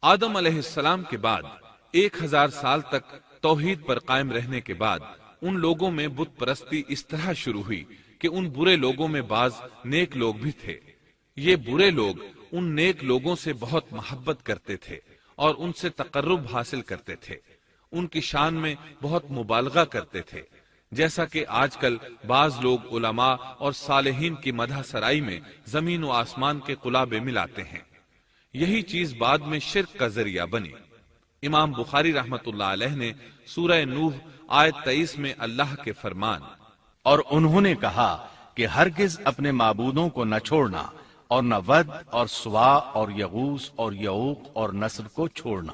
آدم علیہ السلام کے بعد 1000 سال تک توحید پر قائم رہنے کے بعد ان لوگوں میں بت پرستی اس طرح شروع ہوئی کہ ان برے لوگوں میں بعض نیک لوگ بھی تھے۔ یہ برے لوگ ان نیک لوگوں سے بہت محبت کرتے تھے اور ان سے تقرب حاصل کرتے تھے، ان کی شان میں بہت مبالغہ کرتے تھے، جیسا کہ آج کل بعض لوگ علماء اور صالحین کی مدح سرائی میں زمین و آسمان کے قلابے ملاتے ہیں۔ یہی چیز بعد میں شرک کا ذریعہ بنی۔ امام بخاری رحمت اللہ علیہ نے سورہ نوح آیت 23 میں اللہ کے فرمان اور انہوں نے کہا کہ ہرگز اپنے معبودوں کو نہ چھوڑنا اور نہ ود اور سوا اور یغوث اور یعوق اور نصر کو چھوڑنا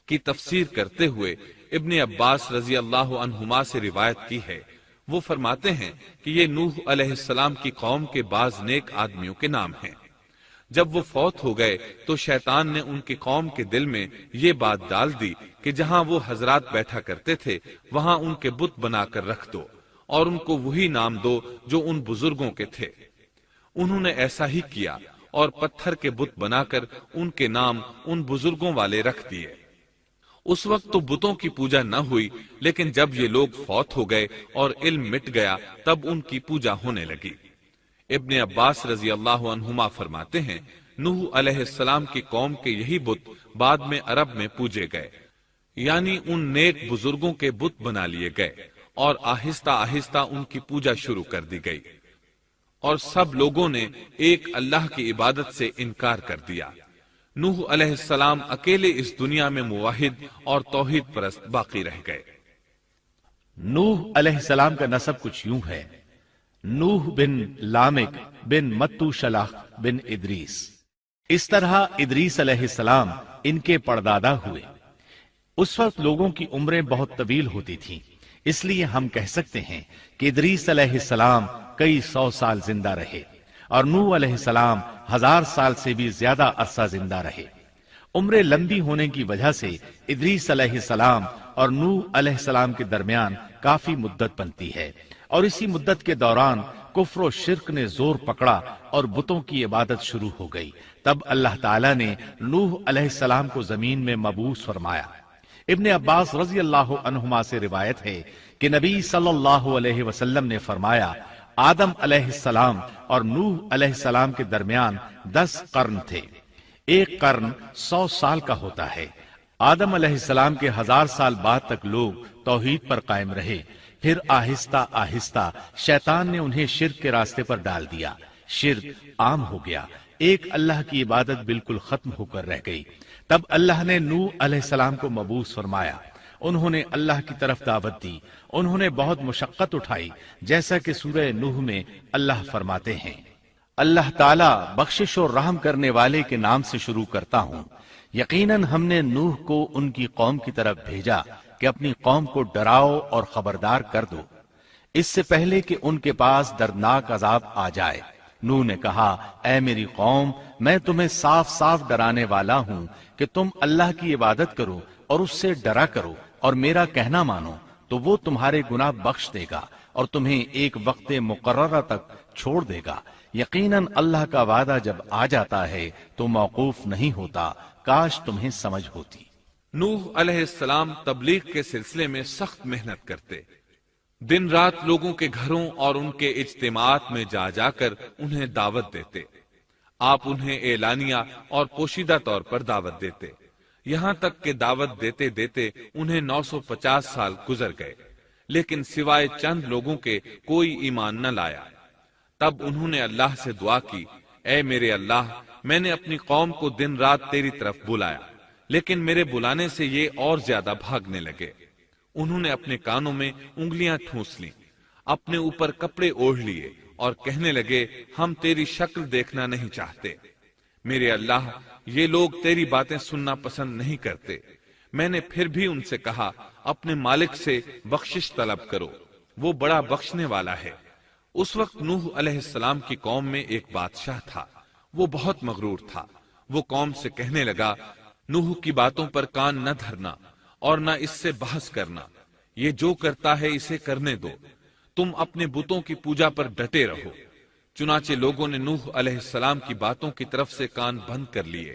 کی تفسیر کرتے ہوئے ابن عباس رضی اللہ عنہما سے روایت کی ہے۔ وہ فرماتے ہیں کہ یہ نوح علیہ السلام کی قوم کے بعض نیک آدمیوں کے نام ہیں۔ جب وہ فوت ہو گئے تو شیطان نے ان کی قوم کے دل میں یہ بات ڈال دی کہ جہاں وہ حضرات بیٹھا کرتے تھے وہاں ان کے بت بنا کر رکھ دو اور ان کو وہی نام دو جو ان بزرگوں کے تھے۔ انہوں نے ایسا ہی کیا اور پتھر کے بت بنا کر ان کے نام ان بزرگوں والے رکھ دیے۔ اس وقت تو بتوں کی پوجا نہ ہوئی، لیکن جب یہ لوگ فوت ہو گئے اور علم مٹ گیا تب ان کی پوجا ہونے لگی۔ ابن عباس رضی اللہ عنہما فرماتے ہیں نوح علیہ السلام کی قوم کے یہی بت بعد میں عرب میں پوجے گئے، یعنی ان نیک بزرگوں کے بت بنا لیے گئے اور آہستہ آہستہ ان کی پوجا شروع کر دی گئی، اور سب لوگوں نے ایک اللہ کی عبادت سے انکار کر دیا۔ نوح علیہ السلام اکیلے اس دنیا میں موحد اور توحید پرست باقی رہ گئے۔ نوح علیہ السلام کا نسب کچھ یوں ہے: نوح بن لامک بن متو شلح بن ادریس۔ اس طرح ادریس علیہ السلام ان کے پردادا ہوئے۔ اس وقت لوگوں کی عمریں بہت طویل ہوتی تھیں، اس لیے ہم کہہ سکتے ہیں کہ ادریس علیہ السلام کئی 100 سال زندہ رہے اور نوح علیہ السلام 1000 سال سے بھی زیادہ عرصہ زندہ رہے۔ عمریں لمبی ہونے کی وجہ سے ادریس علیہ السلام اور نوح علیہ السلام کے درمیان کافی مدت بنتی ہے، اور اسی مدت کے دوران کفر و شرک نے زور پکڑا اور بتوں کی عبادت شروع ہو گئی۔ تب اللہ تعالیٰ نے نوح علیہ السلام کو زمین میں مبعوث فرمایا۔ ابن عباس رضی اللہ عنہما سے روایت ہے کہ نبی صلی اللہ علیہ وسلم نے فرمایا آدم علیہ السلام اور نوح علیہ السلام کے درمیان 10 قرن تھے۔ ایک قرن 100 سال کا ہوتا ہے۔ آدم علیہ السلام کے 1000 سال بعد تک لوگ توحید پر قائم رہے، پھر آہستہ آہستہ شیطان نے انہیں شرک کے راستے پر ڈال دیا، شرک عام ہو گیا، ایک اللہ کی عبادت بالکل ختم ہو کر رہ گئی۔ تب اللہ نے نوح علیہ السلام کو مبعوث فرمایا، انہوں نے اللہ کی طرف دعوت دی، انہوں نے بہت مشقت اٹھائی، جیسا کہ سورہ نوح میں اللہ فرماتے ہیں اللہ تعالیٰ بخشش اور رحم کرنے والے کے نام سے شروع کرتا ہوں۔ یقیناً ہم نے نوح کو ان کی قوم کی طرف بھیجا کہ اپنی قوم کو ڈراؤ اور خبردار کر دو، اس سے پہلے کہ ان کے پاس دردناک عذاب آ جائے۔ نوح نے کہا اے میری قوم، میں تمہیں صاف صاف ڈرانے والا ہوں کہ تم اللہ کی عبادت کرو اور اس سے ڈرا کرو اور میرا کہنا مانو، تو وہ تمہارے گناہ بخش دے گا اور تمہیں ایک وقت مقررہ تک چھوڑ دے گا۔ یقیناً اللہ کا وعدہ جب آ جاتا ہے تو موقوف نہیں ہوتا، کاش تمہیں سمجھ ہوتی۔ نوح علیہ السلام تبلیغ کے سلسلے میں سخت محنت کرتے، دن رات لوگوں کے گھروں اور ان کے اجتماعات میں جا جا کر انہیں دعوت دیتے۔ آپ انہیں اعلانیہ اور پوشیدہ طور پر دعوت دیتے، یہاں تک کہ دعوت دیتے دیتے انہیں 950 سال گزر گئے، لیکن سوائے چند لوگوں کے کوئی ایمان نہ لایا۔ تب انہوں نے اللہ سے دعا کی اے میرے اللہ، میں نے اپنی قوم کو دن رات تیری طرف بلایا، لیکن میرے بلانے سے یہ اور زیادہ بھاگنے لگے۔ انہوں نے اپنے کانوں میں انگلیاں ٹھونس لیں، اپنے اوپر کپڑے اوڑھ لیے اور کہنے لگے ہم تیری شکل دیکھنا نہیں چاہتے۔ میرے اللہ، یہ لوگ تیری باتیں سننا پسند نہیں کرتے۔ میں نے پھر بھی ان سے کہا اپنے مالک سے بخشش طلب کرو، وہ بڑا بخشنے والا ہے۔ اس وقت نوح علیہ السلام کی قوم میں ایک بادشاہ تھا، وہ بہت مغرور تھا۔ وہ قوم سے کہنے لگا نوح کی باتوں پر کان نہ دھرنا اور نہ اس سے بحث کرنا، یہ جو کرتا ہے اسے کرنے دو، تم اپنے بتوں کی پوجا پر ڈٹے رہو۔ چنانچہ لوگوں نے نوح علیہ السلام کی باتوں کی طرف سے کان بند کر لیے۔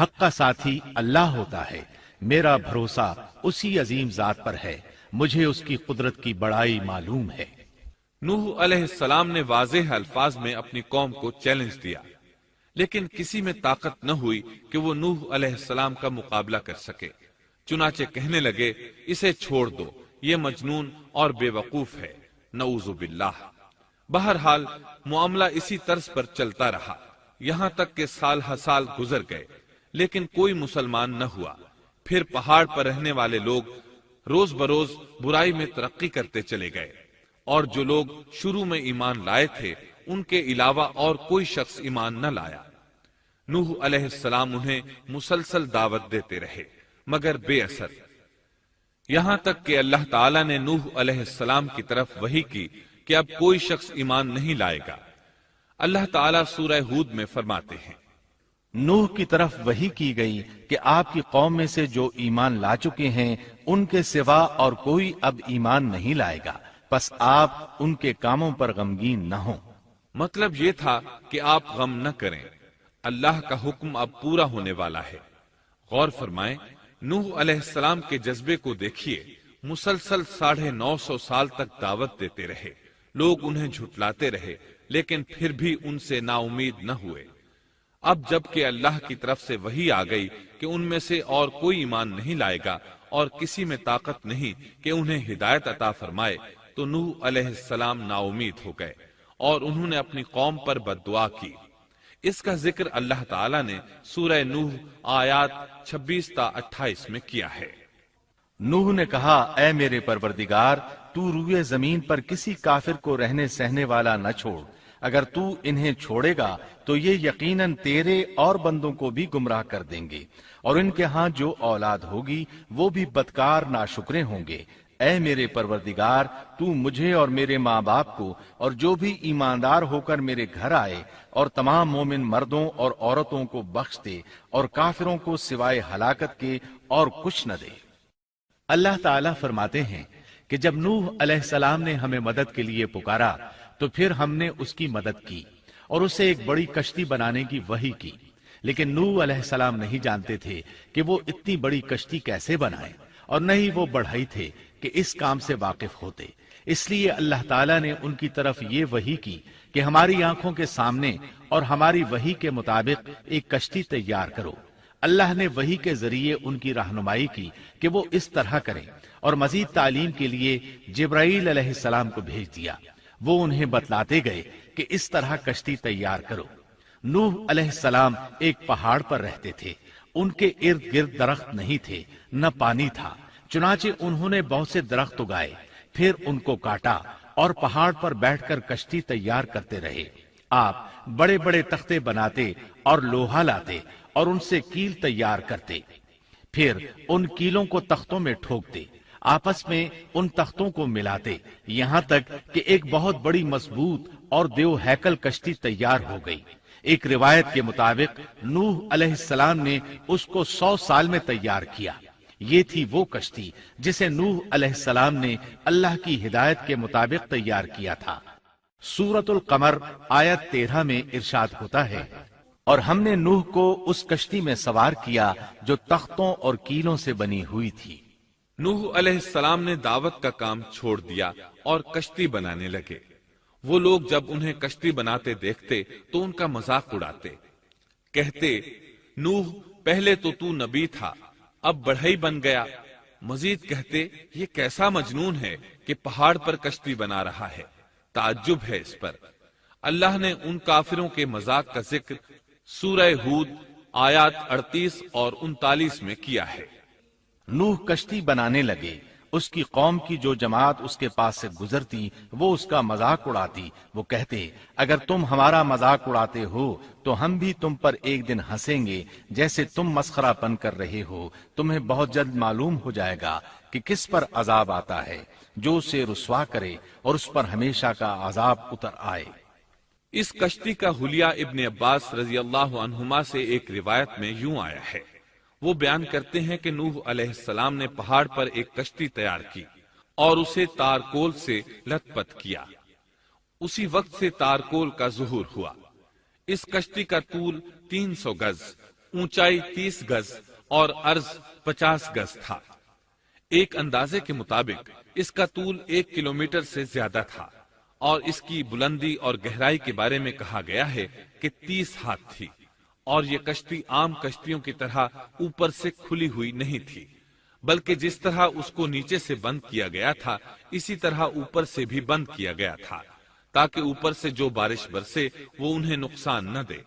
حق کا ساتھی اللہ ہوتا ہے، میرا بھروسہ اسی عظیم ذات پر ہے، مجھے اس کی قدرت کی بڑائی معلوم ہے۔ نوح علیہ السلام نے واضح الفاظ میں اپنی قوم کو چیلنج دیا، لیکن کسی میں طاقت نہ ہوئی کہ وہ نوح علیہ السلام کا مقابلہ کر سکے۔ چنانچہ کہنے لگے، اسے چھوڑ دو، یہ مجنون اور بے وقوف ہے، نعوذ باللہ۔ بہرحال معاملہ اسی طرز پر چلتا رہا، یہاں تک کہ سال ہر سال گزر گئے، لیکن کوئی مسلمان نہ ہوا۔ پھر پہاڑ پر رہنے والے لوگ روز بروز برائی میں ترقی کرتے چلے گئے، اور جو لوگ شروع میں ایمان لائے تھے ان کے علاوہ اور کوئی شخص ایمان نہ لایا۔ نوح علیہ السلام انہیں مسلسل دعوت دیتے رہے مگر بے اثر، یہاں تک کہ اللہ تعالیٰ نے نوح علیہ السلام کی طرف وحی کی کہ اب کوئی شخص ایمان نہیں لائے گا۔ اللہ تعالیٰ سورہ ہود میں فرماتے ہیں، نوح کی طرف وحی کی گئی کہ آپ کی قوم میں سے جو ایمان لا چکے ہیں ان کے سوا اور کوئی اب ایمان نہیں لائے گا، پس آپ ان کے کاموں پر غمگین نہ ہوں۔ مطلب یہ تھا کہ آپ غم نہ کریں، اللہ کا حکم اب پورا ہونے والا ہے۔ غور فرمائیں، نوح علیہ السلام کے جذبے کو دیکھیے، مسلسل 950 سال تک دعوت دیتے رہے، لوگ انہیں جھٹلاتے رہے، لیکن پھر بھی ان سے نا امید نہ ہوئے۔ اب جب کہ اللہ کی طرف سے وحی آ گئی کہ ان میں سے اور کوئی ایمان نہیں لائے گا اور کسی میں طاقت نہیں کہ انہیں ہدایت عطا فرمائے، تو نوح علیہ السلام نا امید ہو گئے اور انہوں نے اپنی قوم پر بد دعا کی۔ اس کا ذکر اللہ تعالیٰ نے سورہ نوح آیات 26 تا 28 میں کیا ہے۔ نوح نے کہا، اے میرے پروردگار، تو روئے زمین پر کسی کافر کو رہنے سہنے والا نہ چھوڑ، اگر تو انہیں چھوڑے گا تو یہ یقیناً تیرے اور بندوں کو بھی گمراہ کر دیں گے، اور ان کے ہاں جو اولاد ہوگی وہ بھی بدکار ناشکرے ہوں گے۔ اے میرے پروردگار، تو مجھے اور میرے ماں باپ کو اور جو بھی ایماندار ہو کر میرے گھر آئے اور تمام مومن مردوں اور عورتوں کو بخش دے، اور کافروں کو سوائے ہلاکت کے اور کچھ نہ دے۔ اللہ تعالیٰ فرماتے ہیں کہ جب نوح علیہ السلام نے ہمیں مدد کے لیے پکارا تو پھر ہم نے اس کی مدد کی اور اسے ایک بڑی کشتی بنانے کی وحی کی، لیکن نوح علیہ السلام نہیں جانتے تھے کہ وہ اتنی بڑی کشتی کیسے بنائے، اور نہ ہی وہ بڑھئی تھے کہ اس کام سے واقف ہوتے۔ اس لیے اللہ تعالیٰ نے ان کی طرف یہ وحی کی کہ ہماری آنکھوں کے سامنے اور ہماری وحی کے مطابق ایک کشتی تیار کرو۔ اللہ نے وحی کے ذریعے ان کی رہنمائی کی کہ وہ اس طرح کریں، اور مزید تعلیم کے لیے جبرائیل علیہ السلام کو بھیج دیا۔ وہ انہیں بتلاتے گئے کہ اس طرح کشتی تیار کرو۔ نوح علیہ السلام ایک پہاڑ پر رہتے تھے، ان کے ارد گرد درخت نہیں تھے، نہ پانی تھا، چنانچہ انہوں نے بہت سے درخت اگائے، پھر ان کو کاٹا اور پہاڑ پر بیٹھ کر کشتی تیار کرتے رہے۔ آپ بڑے بڑے تختے بناتے اور لوہا لاتے اور ان سے کیل تیار کرتے، پھر ان کیلوں کو تختوں میں ٹھوکتے، آپس میں ان تختوں کو ملاتے، یہاں تک کہ ایک بہت بڑی مضبوط اور دیو ہیکل کشتی تیار ہو گئی۔ ایک روایت کے مطابق نوح علیہ السلام نے اس کو 100 سال میں تیار کیا۔ یہ تھی وہ کشتی جسے نوح علیہ السلام نے اللہ کی ہدایت کے مطابق تیار کیا تھا۔ سورۃ القمر آیت 13 میں ارشاد ہوتا ہے، اور ہم نے نوح کو اس کشتی میں سوار کیا جو تختوں اور کیلوں سے بنی ہوئی تھی۔ نوح علیہ السلام نے دعوت کا کام چھوڑ دیا اور کشتی بنانے لگے۔ وہ لوگ جب انہیں کشتی بناتے دیکھتے تو ان کا مذاق اڑاتے، کہتے، نوح پہلے تو نبی تھا، اب بڑھئی بن گیا۔ مزید کہتے، یہ کیسا مجنون ہے کہ پہاڑ پر کشتی بنا رہا ہے، تعجب ہے اس پر۔ اللہ نے ان کافروں کے مذاق کا ذکر سورہ ہود آیات 38 اور 39 میں کیا ہے۔ نوح کشتی بنانے لگے، اس کی قوم کی جو جماعت اس کے پاس سے گزرتی وہ اس کا مذاق اڑاتی۔ وہ کہتے، اگر تم ہمارا مذاق اڑاتے ہو تو ہم بھی تم پر ایک دن ہنسیں گے جیسے تم مسخرہ پن کر رہے ہو۔ تمہیں بہت جلد معلوم ہو جائے گا کہ کس پر عذاب آتا ہے، جو اسے رسوا کرے اور اس پر ہمیشہ کا عذاب اتر آئے۔ اس کشتی کا حلیہ ابن عباس رضی اللہ عنہما سے ایک روایت میں یوں آیا ہے۔ وہ بیان کرتے ہیں کہ نوح علیہ السلام نے پہاڑ پر ایک کشتی تیار کی اور اسے تارکول سے لت پت کیا۔ اسی وقت سے تارکول کا ظہور ہوا۔ اس کشتی کا طول 300 گز، اونچائی 30 گز اور عرض 50 گز تھا۔ ایک اندازے کے مطابق اس کا طول 1 کلومیٹر سے زیادہ تھا، اور اس کی بلندی اور گہرائی کے بارے میں کہا گیا ہے کہ 30 ہاتھ تھی، اور یہ کشتی عام کشتیوں کی طرح اوپر سے کھلی ہوئی نہیں تھی، بلکہ جس طرح اس کو نیچے سے بند کیا گیا تھا اسی طرح اوپر سے بھی بند کیا گیا تھا، تاکہ اوپر سے جو بارش برسے وہ انہیں نقصان نہ دے،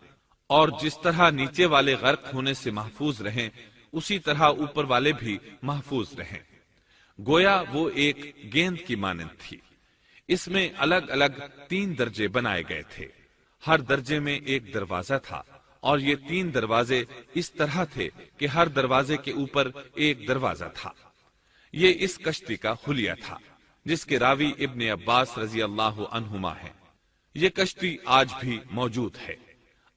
اور جس طرح نیچے والے غرق ہونے سے محفوظ رہیں اسی طرح اوپر والے بھی محفوظ رہیں۔ گویا وہ ایک گیند کی مانند تھی۔ اس میں الگ الگ 3 درجے بنائے گئے تھے، ہر درجے میں ایک دروازہ تھا، اور یہ 3 دروازے اس طرح تھے کہ ہر دروازے کے اوپر ایک دروازہ تھا۔ یہ اس کشتی کا حلیہ تھا، جس کے راوی ابن عباس رضی اللہ عنہما ہیں۔ یہ کشتی آج بھی موجود ہے۔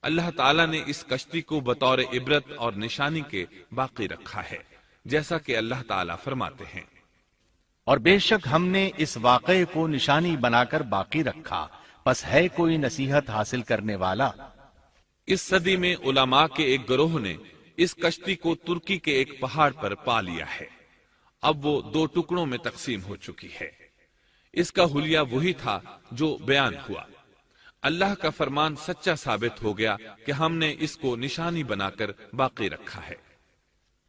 اللہ تعالیٰ نے اس کشتی کو بطور عبرت اور نشانی کے باقی رکھا ہے، جیسا کہ اللہ تعالیٰ فرماتے ہیں، اور بے شک ہم نے اس واقعے کو نشانی بنا کر باقی رکھا، پس ہے کوئی نصیحت حاصل کرنے والا۔ اس صدی میں علماء کے ایک گروہ نے اس کشتی کو ترکی کے ایک پہاڑ پر پا لیا ہے۔ اب وہ 2 ٹکڑوں میں تقسیم ہو چکی ہے۔ اس کا حلیہ وہی تھا جو بیان ہوا۔ اللہ کا فرمان سچا ثابت ہو گیا کہ ہم نے اس کو نشانی بنا کر باقی رکھا ہے۔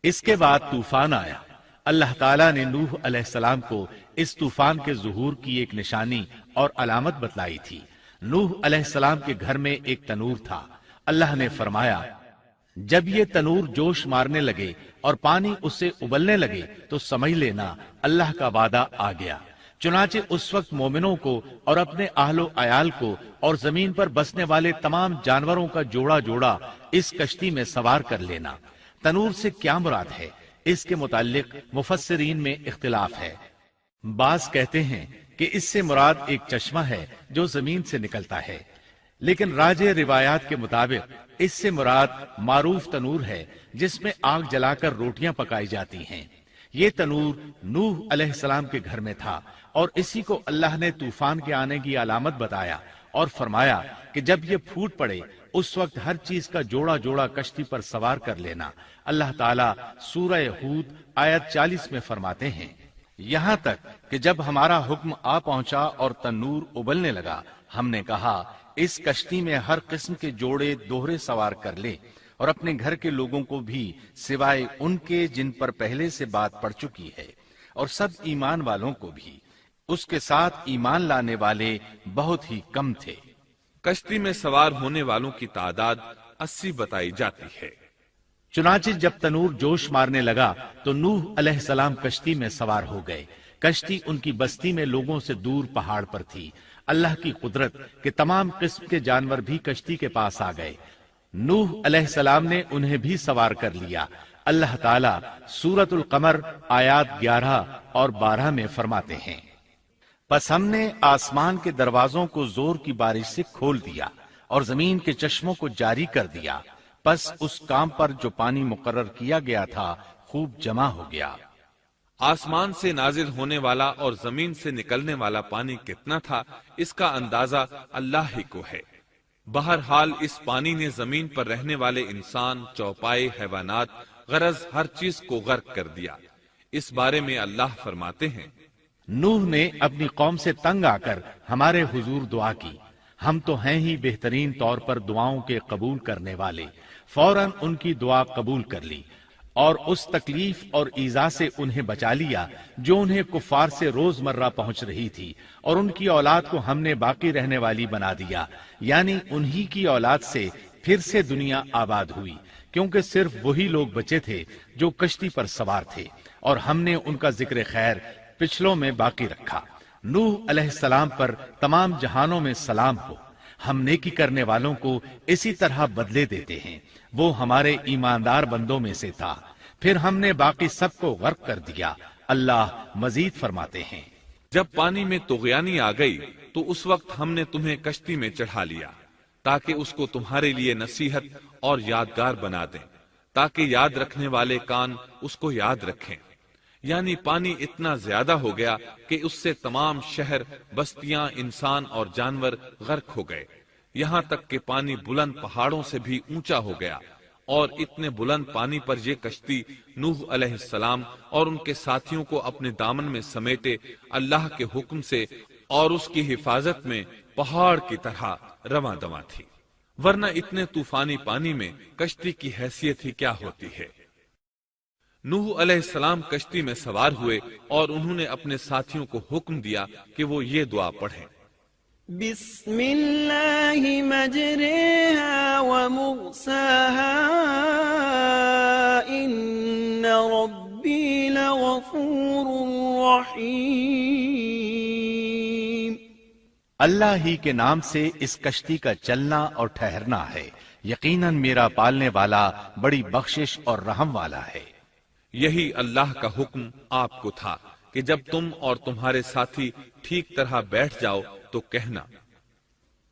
اس کے بعد طوفان آیا۔ اللہ تعالیٰ نے نوح علیہ السلام کو اس طوفان کے ظہور کی ایک نشانی اور علامت بتلائی تھی۔ نوح علیہ السلام کے گھر میں ایک تنور تھا۔ اللہ نے فرمایا، جب یہ تنور جوش مارنے لگے اور پانی اس سے ابلنے لگے تو سمجھ لینا اللہ کا وعدہ آ گیا۔ چنانچہ اس وقت مومنوں کو اور اپنے اہل و عیال کو اور زمین پر بسنے والے تمام جانوروں کا جوڑا جوڑا اس کشتی میں سوار کر لینا۔ تنور سے کیا مراد ہے، اس کے متعلق مفسرین میں اختلاف ہے۔ بعض کہتے ہیں کہ اس سے مراد ایک چشمہ ہے جو زمین سے نکلتا ہے، لیکن راجح روایات کے مطابق اس سے مراد معروف تنور ہے جس میں آگ جلا کر روٹیاں پکائی جاتی ہیں۔ یہ تنور نوح علیہ السلام کے گھر میں تھا، اور اسی کو اللہ نے طوفان کے آنے کی علامت بتایا اور فرمایا کہ جب یہ پھوٹ پڑے اس وقت ہر چیز کا جوڑا جوڑا کشتی پر سوار کر لینا۔ اللہ تعالیٰ سورہ ہود آیت 40 میں فرماتے ہیں، یہاں تک کہ جب ہمارا حکم آ پہنچا اور تنور ابلنے لگا، ہم نے کہا اس کشتی میں ہر قسم کے جوڑے دوہرے سوار کر لے، اور اپنے گھر کے لوگوں کو بھی سوائے ان کے جن پر پہلے سے بات پڑ چکی ہے، اور سب ایمان والوں کو بھی۔ اس کے ساتھ ایمان لانے والے بہت ہی کم تھے۔ کشتی میں سوار ہونے والوں کی تعداد 80 بتائی جاتی ہے۔ چنانچہ جب تنور جوش مارنے لگا تو نوح علیہ السلام کشتی میں سوار ہو گئے۔ کشتی ان کی بستی میں لوگوں سے دور پہاڑ پر تھی۔ اللہ کی قدرت کہ تمام قسم کے جانور بھی کشتی کے پاس آ گئے۔ نوح علیہ السلام نے انہیں بھی سوار کر لیا۔ اللہ تعالیٰ سورۃ القمر آیات 11 اور 12 میں فرماتے ہیں، پس ہم نے آسمان کے دروازوں کو زور کی بارش سے کھول دیا اور زمین کے چشموں کو جاری کر دیا، پس اس کام پر جو پانی مقرر کیا گیا تھا خوب جمع ہو گیا۔ آسمان سے نازل ہونے والا اور زمین سے نکلنے والا پانی کتنا تھا، اس کا اندازہ اللہ ہی کو ہے۔ بہرحال اس پانی نے زمین پر رہنے والے انسان، چوپائے، حیوانات، غرض ہر چیز کو غرق کر دیا۔ اس بارے میں اللہ فرماتے ہیں، نوح نے اپنی قوم سے تنگ آ کر ہمارے حضور دعا کی، ہم تو ہیں ہی بہترین طور پر دعاؤں کے قبول کرنے والے۔ فوراً ان کی دعا قبول کر لی اور اس تکلیف اور ایذا سے انہیں بچا لیا جو انہیں کفار سے روز مرہ پہنچ رہی تھی، اور ان کی اولاد کو ہم نے باقی رہنے والی بنا دیا، یعنی انہی کی اولاد سے پھر سے دنیا آباد ہوئی، کیونکہ صرف وہی لوگ بچے تھے جو کشتی پر سوار تھے، اور ہم نے ان کا ذکر خیر پچھلوں میں باقی رکھا۔ نوح علیہ السلام پر تمام جہانوں میں سلام ہو۔ ہم نیکی کرنے والوں کو اسی طرح بدلے دیتے ہیں، وہ ہمارے ایماندار بندوں میں سے تھا، پھر ہم نے باقی سب کو غرق کر دیا۔ اللہ مزید فرماتے ہیں، جب پانی میں طغیانی آ گئی تو اس وقت ہم نے تمہیں کشتی میں چڑھا لیا تاکہ اس کو تمہارے لیے نصیحت اور یادگار بنا دیں، تاکہ یاد رکھنے والے کان اس کو یاد رکھیں۔ یعنی پانی اتنا زیادہ ہو گیا کہ اس سے تمام شہر، بستیاں، انسان اور جانور غرق ہو گئے، یہاں تک کہ پانی بلند پہاڑوں سے بھی اونچا ہو گیا، اور اتنے بلند پانی پر یہ کشتی نوح علیہ السلام اور ان کے ساتھیوں کو اپنے دامن میں سمیٹے اللہ کے حکم سے اور اس کی حفاظت میں پہاڑ کی طرح رواں دواں تھی، ورنہ اتنے طوفانی پانی میں کشتی کی حیثیت ہی کیا ہوتی ہے۔ نوح علیہ السلام کشتی میں سوار ہوئے اور انہوں نے اپنے ساتھیوں کو حکم دیا کہ وہ یہ دعا پڑھیں، بسم اللہ مجریہا ومرساہا ان ربی لغفور رحیم۔ اللہ ہی کے نام سے اس کشتی کا چلنا اور ٹھہرنا ہے، یقیناً میرا پالنے والا بڑی بخشش اور رحم والا ہے۔ یہی اللہ کا حکم آپ کو تھا کہ جب تم اور تمہارے ساتھی ٹھیک طرح بیٹھ جاؤ تو کہنا،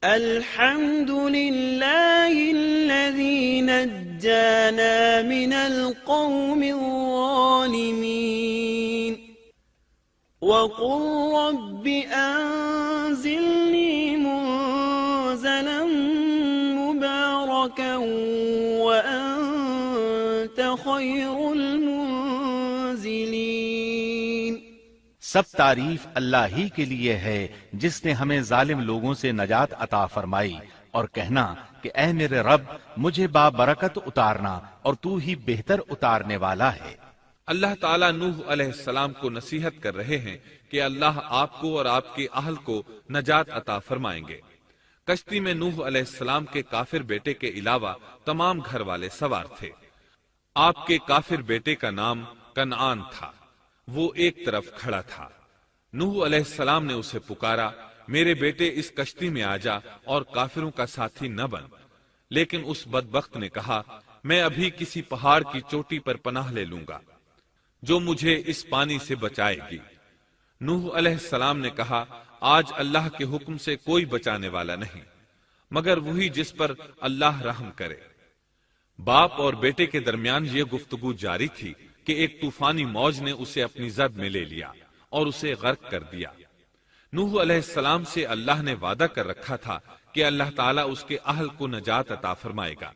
الحمد للہ الذی نجانا من القوم الظالمین وقل رب انزلنی منزلا مبارکا وانت خیر المنزلین۔ سب تعریف اللہ ہی کے لیے ہے جس نے ہمیں ظالم لوگوں سے نجات عطا فرمائی، اور کہنا کہ اے میرے رب مجھے بابرکت اتارنا اور تو ہی بہتر اتارنے والا ہے۔ اللہ تعالیٰ نوح علیہ السلام کو نصیحت کر رہے ہیں کہ اللہ آپ کو اور آپ کے اہل کو نجات عطا فرمائیں گے۔ کشتی میں نوح علیہ السلام کے کافر بیٹے کے علاوہ تمام گھر والے سوار تھے۔ آپ کے کافر بیٹے کا نام کنعان تھا، وہ ایک طرف کھڑا تھا۔ نوح علیہ السلام نے اسے پکارا، میرے بیٹے اس کشتی میں آ جا اور کافروں کا ساتھی نہ بن، لیکن اس بدبخت نے کہا، میں ابھی کسی پہاڑ کی چوٹی پر پناہ لے لوں گا جو مجھے اس پانی سے بچائے گی۔ نوح علیہ السلام نے کہا، آج اللہ کے حکم سے کوئی بچانے والا نہیں مگر وہی جس پر اللہ رحم کرے۔ باپ اور بیٹے کے درمیان یہ گفتگو جاری تھی کہ ایک طوفانی موج نے اسے اپنی زد میں لے لیا اور اسے غرق کر دیا۔ نوح علیہ السلام سے اللہ نے وعدہ کر رکھا تھا کہ اللہ تعالیٰ اس کے اہل کو نجات عطا فرمائے گا۔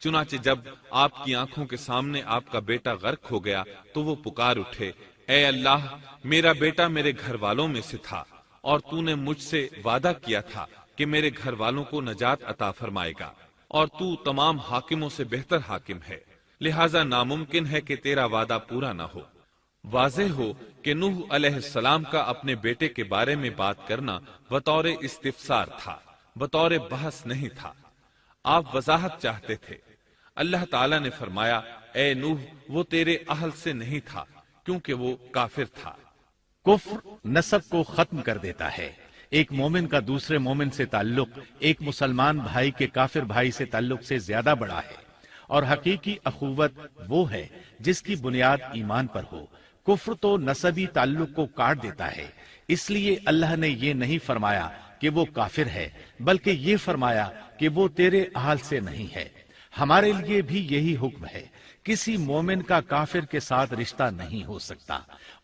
چنانچہ جب آپ کی آنکھوں کے سامنے آپ کا بیٹا غرق ہو گیا تو وہ پکار اٹھے، اے اللہ، میرا بیٹا میرے گھر والوں میں سے تھا اور تو نے مجھ سے وعدہ کیا تھا کہ میرے گھر والوں کو نجات عطا فرمائے گا، اور تو تمام حاکموں سے بہتر حاکم ہے، لہذا ناممکن ہے کہ تیرا وعدہ پورا نہ ہو۔ واضح ہو کہ نوح علیہ السلام کا اپنے بیٹے کے بارے میں بات کرنا بطور استفسار تھا، بطور بحث نہیں تھا۔ آپ وضاحت چاہتے تھے۔ اللہ تعالیٰ نے فرمایا، اے نوح، وہ تیرے اہل سے نہیں تھا کیونکہ وہ کافر تھا۔ کفر نسب کو ختم کر دیتا ہے۔ ایک مومن کا دوسرے مومن سے تعلق ایک مسلمان بھائی کے کافر بھائی سے تعلق سے زیادہ بڑا ہے، اور حقیقی اخوت وہ ہے جس کی بنیاد ایمان پر ہو۔ کفر تو نسبی تعلق کو کاٹ دیتا ہے، اس لیے اللہ نے یہ نہیں فرمایا کہ وہ کافر ہے، بلکہ یہ فرمایا کہ وہ تیرے اہل سے نہیں ہے۔ ہمارے لیے بھی یہی حکم ہے، کسی مومن کا کافر کے ساتھ رشتہ نہیں ہو سکتا۔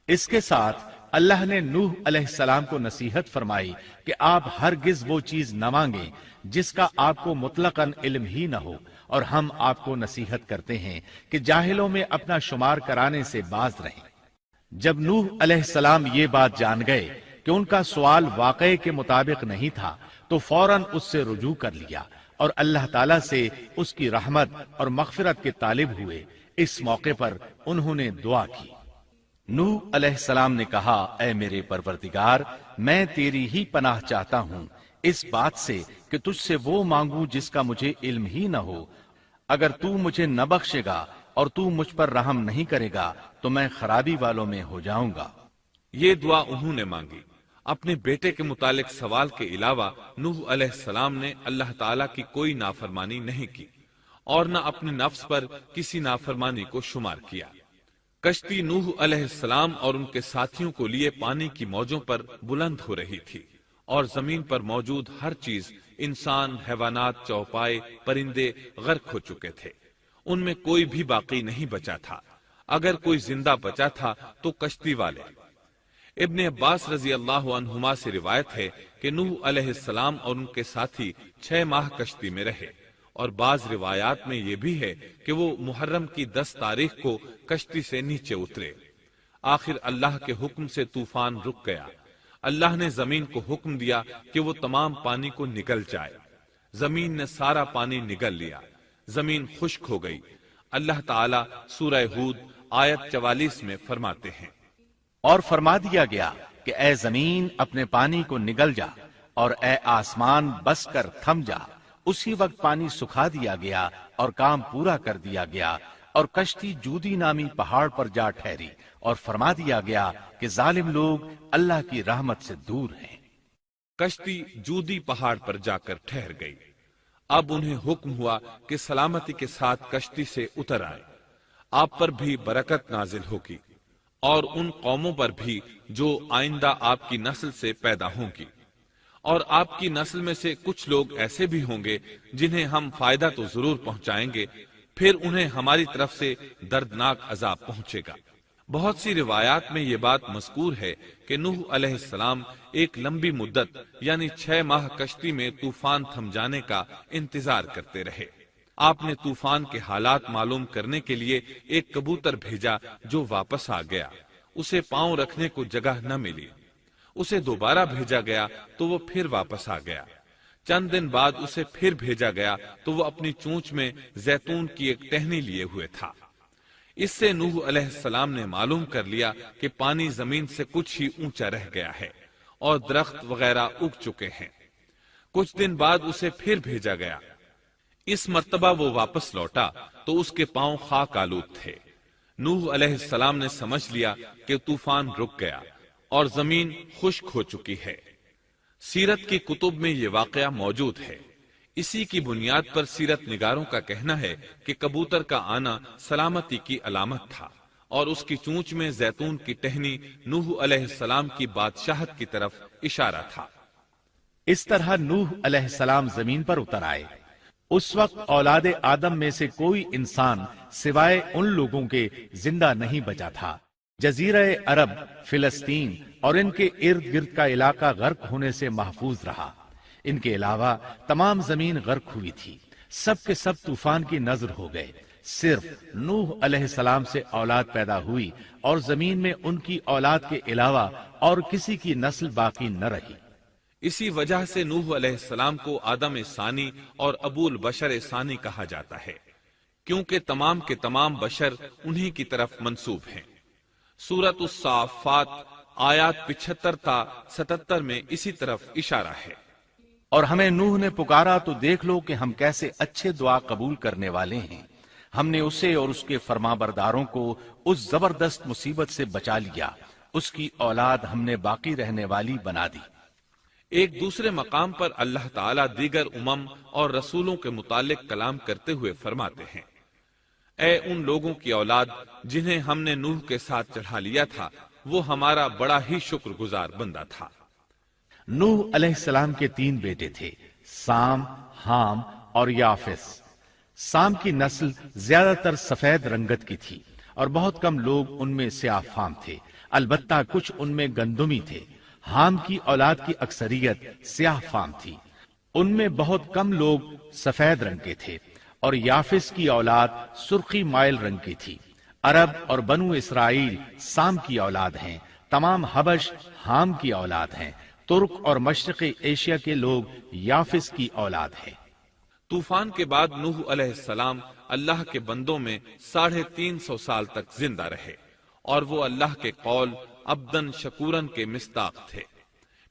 اس کے ساتھ اللہ نے نوح علیہ السلام کو نصیحت فرمائی کہ آپ ہرگز وہ چیز نہ مانگیں جس کا آپ کو مطلقاً علم ہی نہ ہو، اور ہم آپ کو نصیحت کرتے ہیں کہ جاہلوں میں اپنا شمار کرانے سے باز رہیں۔ جب نوح علیہ السلام یہ بات جان گئے کہ ان کا سوال واقعے کے مطابق نہیں تھا تو فوراً اس سے رجوع کر لیا اور اللہ تعالیٰ سے اس کی رحمت اور مغفرت کے طالب ہوئے۔ اس موقع پر انہوں نے دعا کی۔ نوح علیہ السلام نے کہا، اے میرے پروردگار، میں تیری ہی پناہ چاہتا ہوں اس بات سے کہ تجھ سے وہ مانگوں جس کا مجھے علم ہی نہ ہو۔ اگر تو مجھے نہ بخشے گا اور تو مجھ پر رحم نہیں کرے گا تو میں خرابی والوں میں ہو جاؤں گا۔ یہ دعا انہوں نے مانگی۔ اپنے بیٹے کے متعلق سوال کے علاوہ نوح علیہ السلام نے اللہ تعالیٰ کی کوئی نافرمانی نہیں کی اور نہ اپنے نفس پر کسی نافرمانی کو شمار کیا۔ کشتی نوح علیہ السلام اور ان کے ساتھیوں کو لیے پانی کی موجوں پر بلند ہو رہی تھی، اور زمین پر موجود ہر چیز، انسان، حیوانات، چوپائے، پرندے غرق ہو چکے تھے۔ ان میں کوئی بھی باقی نہیں بچا تھا۔ اگر کوئی زندہ بچا تھا تو کشتی والے۔ ابن عباس رضی اللہ عنہما سے روایت ہے کہ نوح علیہ السلام اور ان کے ساتھی 6 ماہ کشتی میں رہے اور بعض روایات میں یہ بھی ہے کہ وہ محرم کی 10 تاریخ کو کشتی سے نیچے اترے۔ آخر اللہ کے حکم سے طوفان رک گیا۔ اللہ نے زمین کو حکم دیا کہ وہ تمام پانی کو نگل جائے۔ زمین نے سارا پانی نگل لیا، زمین خشک ہو گئی۔ اللہ تعالیٰ سورہ ہود آیت 44 میں فرماتے ہیں، اور فرما دیا گیا کہ اے زمین اپنے پانی کو نگل جا، اور اے آسمان بس کر تھم جا۔ اسی وقت پانی سکھا دیا گیا اور کام پورا کر دیا گیا، اور کشتی جودی نامی پہاڑ پر جا ٹھہری، اور فرما دیا گیا کہ ظالم لوگ اللہ کی رحمت سے دور ہیں۔ کشتی جودی پہاڑ پر جا کر ٹھہر گئی۔ اب انہیں حکم ہوا کہ سلامتی کے ساتھ کشتی سے اتر آئے۔ آپ پر بھی برکت نازل ہوگی، اور ان قوموں پر بھی جو آئندہ آپ کی نسل سے پیدا ہوں گی، اور آپ کی نسل میں سے کچھ لوگ ایسے بھی ہوں گے جنہیں ہم فائدہ تو ضرور پہنچائیں گے، پھر انہیں ہماری طرف سے دردناک عذاب پہنچے گا۔ بہت سی روایات میں یہ بات مذکور ہے کہ نوح علیہ السلام ایک لمبی مدت یعنی 6 ماہ کشتی میں طوفان تھم جانے کا انتظار کرتے رہے۔ آپ نے طوفان کے حالات معلوم کرنے کے لیے ایک کبوتر بھیجا جو واپس آ گیا۔ اسے پاؤں رکھنے کو جگہ نہ ملی۔ اسے دوبارہ بھیجا گیا تو وہ پھر واپس آ گیا۔ چند دن بعد اسے پھر بھیجا گیا تو وہ اپنی چونچ میں زیتون کی ایک ٹہنی لیے ہوئے تھا۔ اس سے نوح علیہ السلام نے معلوم کر لیا کہ پانی زمین سے کچھ ہی اونچا رہ گیا ہے اور درخت وغیرہ اگ چکے ہیں۔ کچھ دن بعد اسے پھر بھیجا گیا۔ اس مرتبہ وہ واپس لوٹا تو اس کے پاؤں خاک آلود تھے۔ نوح علیہ السلام نے سمجھ لیا کہ طوفان رک گیا اور زمین خشک ہو چکی ہے۔ سیرت کی کتب میں یہ واقعہ موجود ہے۔ اسی کی بنیاد پر سیرت نگاروں کا کہنا ہے کہ کبوتر کا آنا سلامتی کی علامت تھا، اور اس کی چونچ میں زیتون کی ٹہنی نوح علیہ السلام کی بادشاہت کی طرف اشارہ تھا۔ اس طرح نوح علیہ السلام زمین پر اتر آئے۔ اس وقت اولاد آدم میں سے کوئی انسان سوائے ان لوگوں کے زندہ نہیں بچا تھا۔ جزیرہ عرب، فلسطین اور ان کے ارد گرد کا علاقہ غرق ہونے سے محفوظ رہا۔ ان کے علاوہ تمام زمین غرق ہوئی تھی۔ سب کے سب طوفان کی نذر ہو گئے۔ صرف نوح علیہ السلام سے اولاد پیدا ہوئی، اور زمین میں ان کی اولاد کے علاوہ اور کسی کی نسل باقی نہ رہی۔ اسی وجہ سے نوح علیہ السلام کو آدم ثانی اور ابو البشر ثانی کہا جاتا ہے، کیونکہ تمام کے تمام بشر انہی کی طرف منسوب ہیں۔ سورۃ الصافات آیات 75 تا 77 میں اسی طرف اشارہ ہے۔ اور ہمیں نوح نے پکارا تو دیکھ لو کہ ہم کیسے اچھے دعا قبول کرنے والے ہیں۔ ہم نے اسے اور اس کے فرمانبرداروں کو اس زبردست مصیبت سے بچا لیا۔ اس کی اولاد ہم نے باقی رہنے والی بنا دی۔ ایک دوسرے مقام پر اللہ تعالیٰ دیگر امم اور رسولوں کے متعلق کلام کرتے ہوئے فرماتے ہیں، اے ان لوگوں کی اولاد جنہیں ہم نے نوح کے ساتھ چڑھا لیا تھا، وہ ہمارا بڑا ہی شکر گزار بندہ تھا۔ نوح علیہ السلام کے 3 بیٹے تھے، سام، حام اور یافس۔ سام کی نسل زیادہ تر سفید رنگت کی تھی، اور بہت کم لوگ ان میں سیاہ فام تھے، البتہ کچھ ان میں گندمی تھے۔ حام کی اولاد کی اکثریت سیاہ فام تھی، ان میں بہت کم لوگ سفید رنگ کے تھے، اور یافس کی اولاد سرخی مائل رنگ کی تھی۔ عرب اور بنو اسرائیل سام کی اولاد ہیں، تمام حبش حام کی اولاد ہیں، ترک اور مشرقی ایشیا کے لوگ یافس کی اولاد ہیں۔ طوفان کے بعد نوح علیہ السلام اللہ کے بندوں میں 350 سال تک زندہ رہے، اور وہ اللہ کے قول عبدن شکورن کے مصداق تھے۔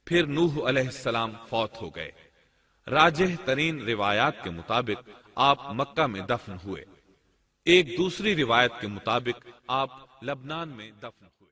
پھر نوح علیہ السلام فوت ہو گئے۔ راجح ترین روایات کے مطابق آپ مکہ میں دفن ہوئے۔ ایک دوسری روایت کے مطابق آپ لبنان میں دفن ہوئے۔